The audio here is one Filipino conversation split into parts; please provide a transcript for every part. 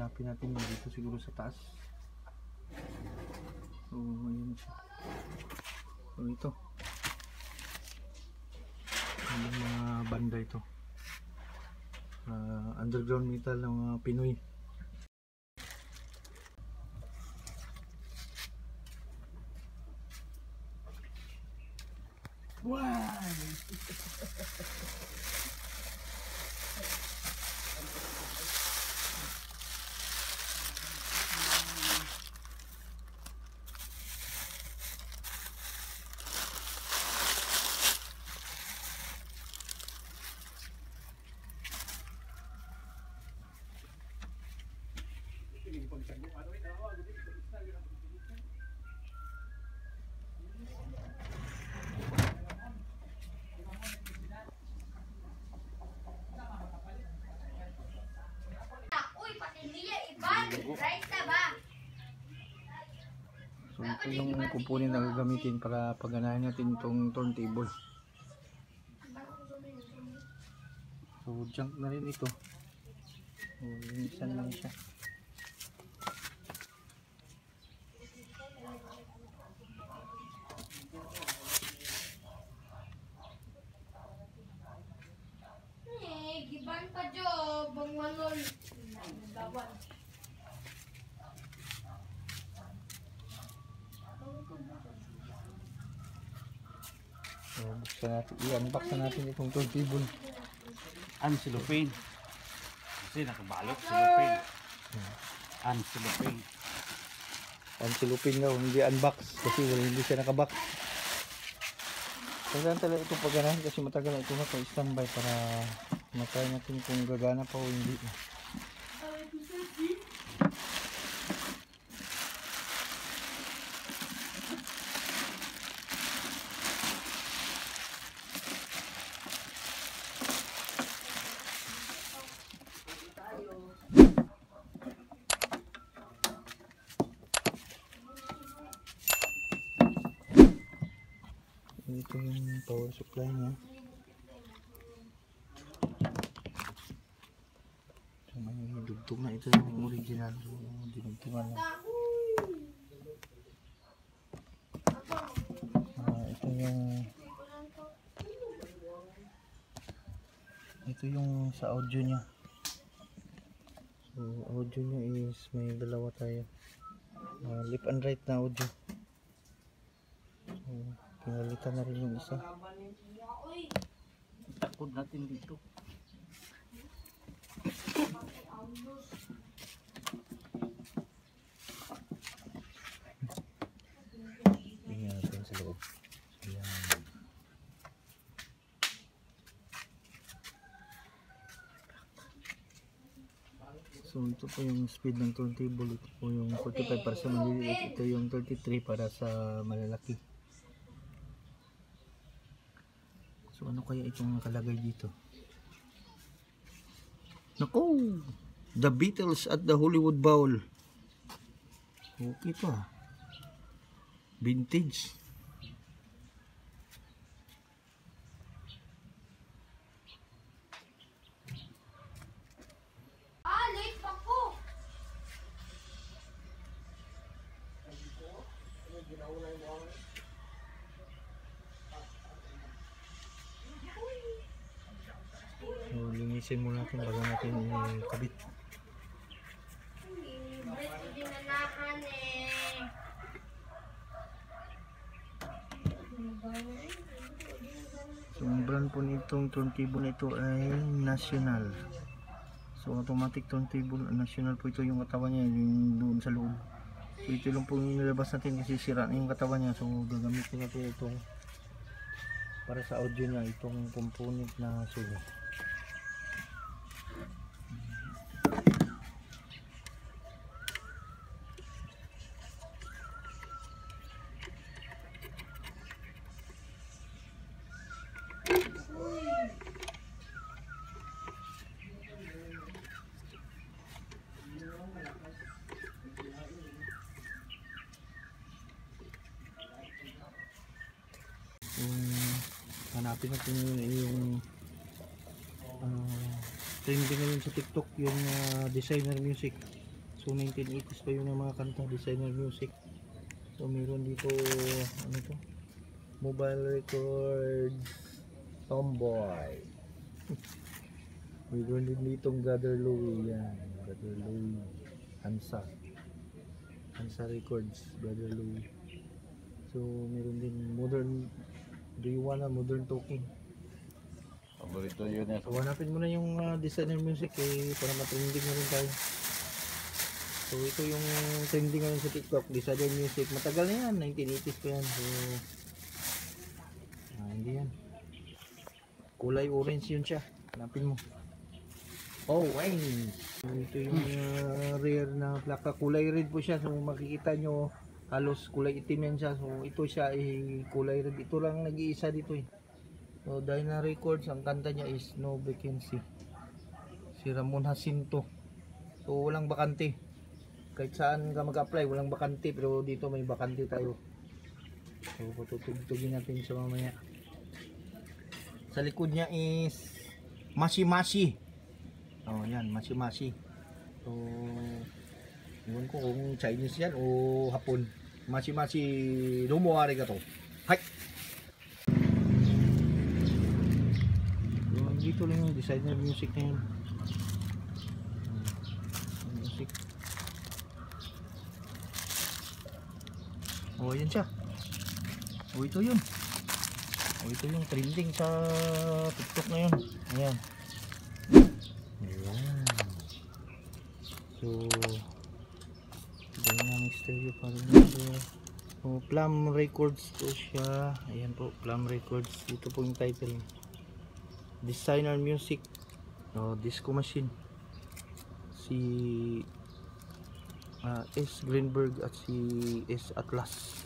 hanapin natin dito siguro sa taas. So ayun siya. So ito yung mga banda ito, underground metal ng mga Pinoy. Wow! So ito yung kupunin na gagamitin para pagganahin natin itong turntable. So junk na rin ito. So linisan lang siya. Giban pa job bang walon. Dawan. So buksan natin, i-unbox na natin itong turntable. Cellophane. Kasi nakabalot cellophane. Cellophane. Cellophane daw, hindi unbox kasi hindi siya nakabox. Kailangan talaga itong pagganahin kasi matagal na ito naka-standby para matry natin kung gagana pa o hindi. Ito yung power supply niya. So, may dugtog na ito yung original. So, dinugtungan lang. Ito yung sa audio niya. So, audio niya is may dalawa tayo. Left and right na audio. So, pinalitan na rin yung isa. Takod natin dito. Tingnan natin sa loob. Ayan. So ito po yung speed ng turntable. Ito po yung 45 para sa maliliit. Ito yung 33 para sa malalaki. So ano kaya itong nakalagay dito? Nako! The Beatles at the Hollywood Bowl. Okay pa. Vintage. Late pa ko. So linisin muna natin bago natin ikabit. So ang brand po nitong turntable na ito ay National. So automatic turntable National po ito, yung katawan niya yung doon sa loob. So ito lang po yung nilabas natin kasi sira na yung katawan niya. So gagamitin natin itong para sa audio niya, itong component na sulit. Hanapin natin yung trending ngayon sa TikTok, yung designer music. So 1980s pa yun ang mga kanta, designer music. So meron dito, ano to? Mobile Records, Tomboy. Meron din ditong Brother Louie, yan. Brother Louie, Hansa Records, Brother Louie. So meron din modern, do you wanna modern talking? Paborito yun eh. So hanapin mo na yung designer music para matrending na rin tayo. So ito yung trending ngayon sa TikTok, designer music. Matagal na yan, 1980s pa yan. So hindi yan. Kulay orange yun siya. Hanapin mo. Oh, wine. Ito yung rare na plaka. Kulay red po siya. So makikita nyo halos kulay itim yan siya. So ito siya kulay red. Ito lang nag-iisa dito eh. So Dyna Records, ang kanta niya is No Vacancy. Si Ramon Jacinto. So walang bakante. Kahit saan ka mag-apply, walang bakante. Pero dito may bakante tayo. So patutugtugin natin sa mamaya. Sa likod niya is Mashi Mashi. Oh yan, Mashi Mashi. So yun ko kung Chinese yan o Hapon. Mashi Mashi domo arigato. Hai. Dito lang yung designer music na yun. Music. Oh, yan siya. Oh, ito yun. Oh, ito yung trending sa TikTok na yun. Ayan. Ayan. So, dynamic stereo pa rin ito. Oh, Plum Records po siya. Ayan po, Plum Records. Ito po yung title. Designer music, Disco Machine, si S. Greenberg at si S. Atlas.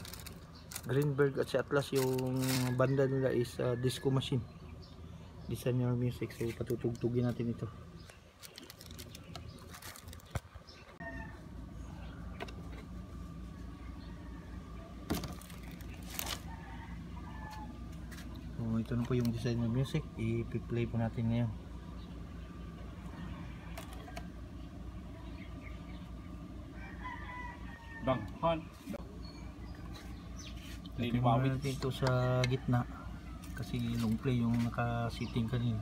Greenberg at si Atlas, yung banda nila is Disco Machine, designer music. So patutugtugin natin ito. So ito na po yung designer music, i-play po natin ngayon. Banghan. Lagyan mo natin ito sa gitna kasi long play yung naka-sitting kanina.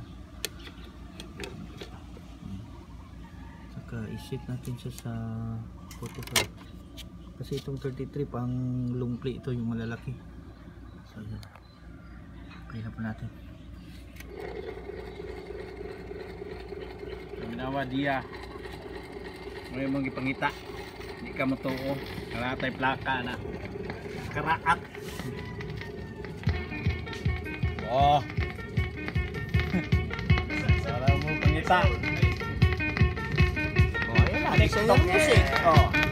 Saka i-set natin siya sa 45 kasi itong 33 pang long play, ito yung malalaki. So yan, play na po natin. Ginawa dia. May mong ipangita. Hindi ka matuo. Karatay plaka na. Karaat. Oh. Para mo pangita. Oh, ayan na, designer music. Oh.